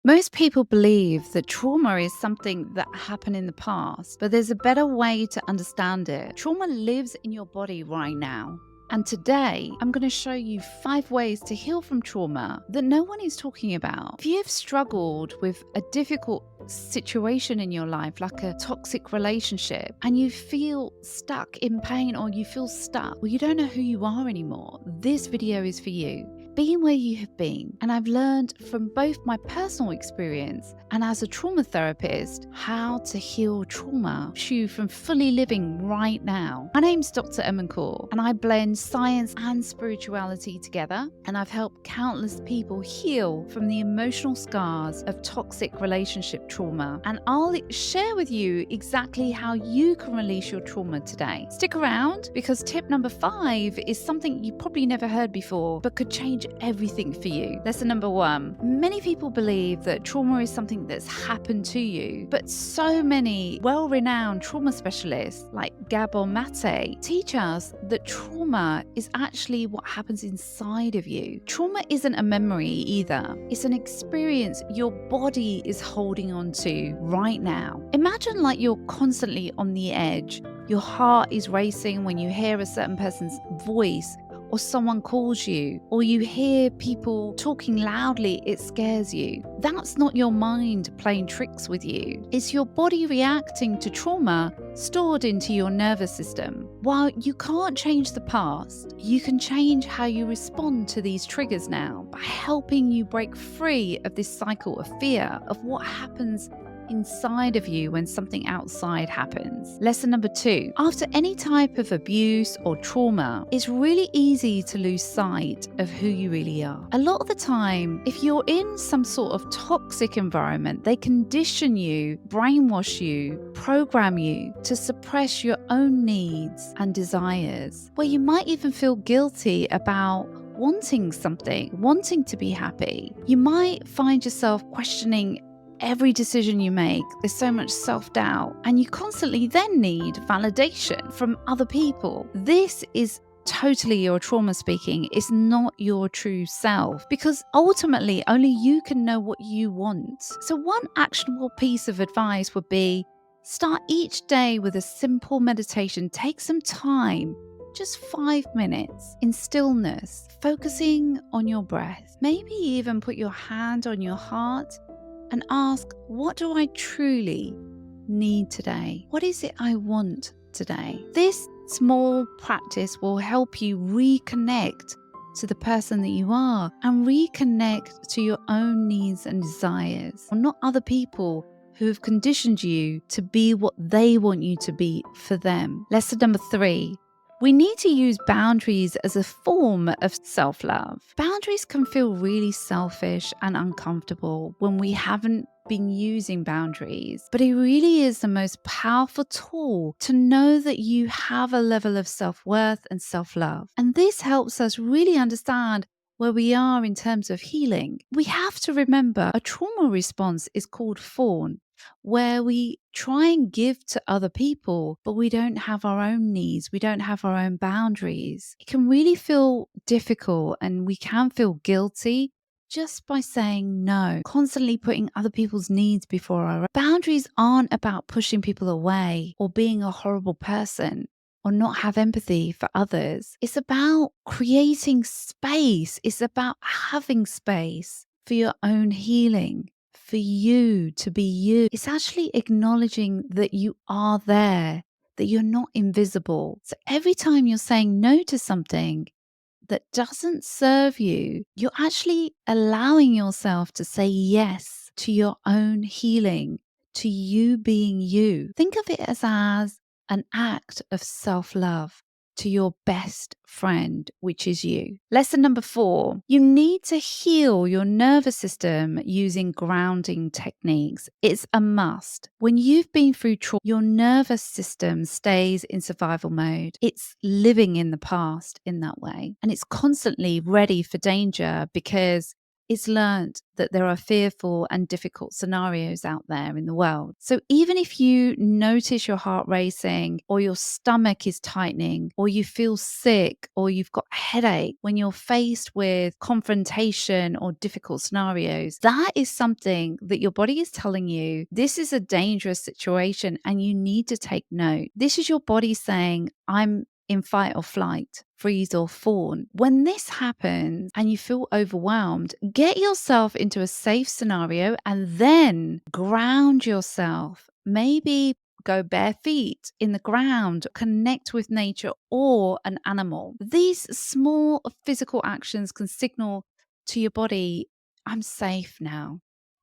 Most people believe that trauma is something that happened in the past, but there's a better way to understand it. Trauma lives in your body right now. And today, I'm going to show you 5 ways to heal from trauma that no one is talking about. If you've struggled with a difficult situation in your life, like a toxic relationship, and you feel stuck in pain or you feel stuck, or you don't know who you are anymore, this video is for you. Being where you have been, and I've learned from both my personal experience and as a trauma therapist how to heal trauma you from fully living right now. My name's Dr. Kaur, and I blend science and spirituality together, and I've helped countless people heal from the emotional scars of toxic relationship trauma. And I'll share with you exactly how you can release your trauma today. Stick around, because tip number 5 is something you probably never heard before but could change everything for you. Lesson number 1. Many people believe that trauma is something that's happened to you, but so many well-renowned trauma specialists like Gabor Mate teach us that trauma is actually what happens inside of you. Trauma isn't a memory either. It's an experience your body is holding on to right now. Imagine like you're constantly on the edge. Your heart is racing when you hear a certain person's voice, or someone calls you, or you hear people talking loudly. It scares you. That's not your mind playing tricks with you. It's your body reacting to trauma stored into your nervous system. While you can't change the past, you can change how you respond to these triggers now by helping you break free of this cycle of fear of what happens inside of you when something outside happens. Lesson number 2. After any type of abuse or trauma, it's really easy to lose sight of who you really are. A lot of the time, if you're in some sort of toxic environment, they condition you, brainwash you, program you to suppress your own needs and desires, where you might even feel guilty about wanting something, wanting to be happy. You might find yourself questioning every decision you make. There's so much self-doubt, and you constantly then need validation from other people. This is totally your trauma speaking. It's not your true self, because ultimately only you can know what you want. So one actionable piece of advice would be, start each day with a simple meditation. Take some time, just 5 minutes in stillness, focusing on your breath. Maybe even put your hand on your heart and ask, what do I truly need today? What is it I want today? This small practice will help you reconnect to the person that you are and reconnect to your own needs and desires, or not other people who have conditioned you to be what they want you to be for them. Lesson number 3. We need to use boundaries as a form of self-love. Boundaries can feel really selfish and uncomfortable when we haven't been using boundaries, but it really is the most powerful tool to know that you have a level of self-worth and self-love. And this helps us really understand where we are in terms of healing. We have to remember a trauma response is called fawn, where we try and give to other people, but we don't have our own needs. We don't have our own boundaries. It can really feel difficult, and we can feel guilty just by saying no, constantly putting other people's needs before our own. Boundaries aren't about pushing people away or being a horrible person or not have empathy for others. It's about creating space. It's about having space for your own healing, for you to be you. It's actually acknowledging that you are there, that you're not invisible. So every time you're saying no to something that doesn't serve you, you're actually allowing yourself to say yes to your own healing, to you being you. Think of it as an act of self-love to your best friend, which is you. Lesson number 4, you need to heal your nervous system using grounding techniques. It's a must. When you've been through trauma, your nervous system stays in survival mode. It's living in the past in that way, and it's constantly ready for danger because it's learned that there are fearful and difficult scenarios out there in the world. So even if you notice your heart racing, or your stomach is tightening, or you feel sick, or you've got a headache when you're faced with confrontation or difficult scenarios, that is something that your body is telling you this is a dangerous situation and you need to take note. This is your body saying, I'm in fight or flight, freeze or fawn. When this happens and you feel overwhelmed, get yourself into a safe scenario and then ground yourself. Maybe go bare feet in the ground, connect with nature or an animal. These small physical actions can signal to your body, I'm safe now.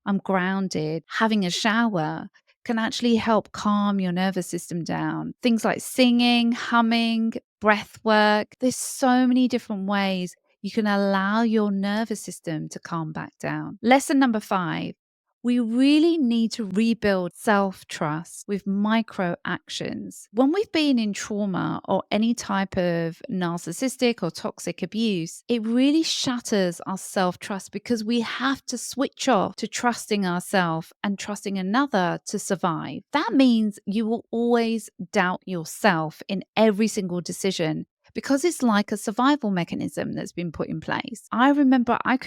I'm grounded. Having a shower can actually help calm your nervous system down. Things like singing, humming, breath work. There's so many different ways you can allow your nervous system to calm back down. Lesson number 5. We really need to rebuild self-trust with micro actions. When we've been in trauma or any type of narcissistic or toxic abuse, it really shatters our self-trust because we have to switch off to trusting ourselves and trusting another to survive. That means you will always doubt yourself in every single decision, because it's like a survival mechanism that's been put in place. I remember I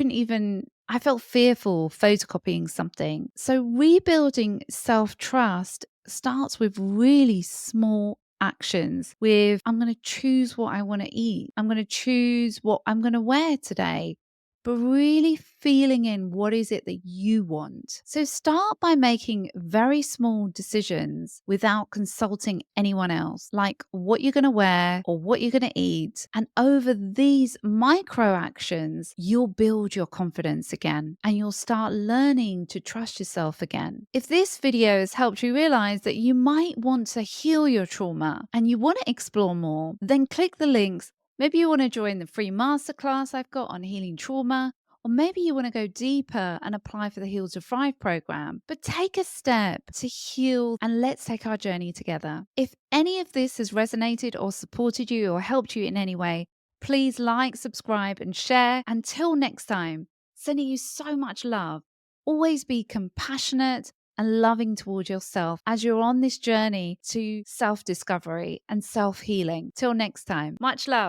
felt fearful photocopying something. So rebuilding self-trust starts with really small actions. With, I'm going to choose what I want to eat. I'm going to choose what I'm going to wear today. But really feeling in what is it that you want. So start by making very small decisions without consulting anyone else, like what you're going to wear or what you're going to eat. And over these micro actions, you'll build your confidence again and you'll start learning to trust yourself again. If this video has helped you realize that you might want to heal your trauma and you want to explore more, then click the links. Maybe you want to join the free masterclass I've got on healing trauma, or maybe you want to go deeper and apply for the Heal to Thrive program. But take a step to heal and let's take our journey together. If any of this has resonated or supported you or helped you in any way, please like, subscribe, and share. Until next time, sending you so much love. Always be compassionate and loving towards yourself as you're on this journey to self-discovery and self-healing. Till next time, much love.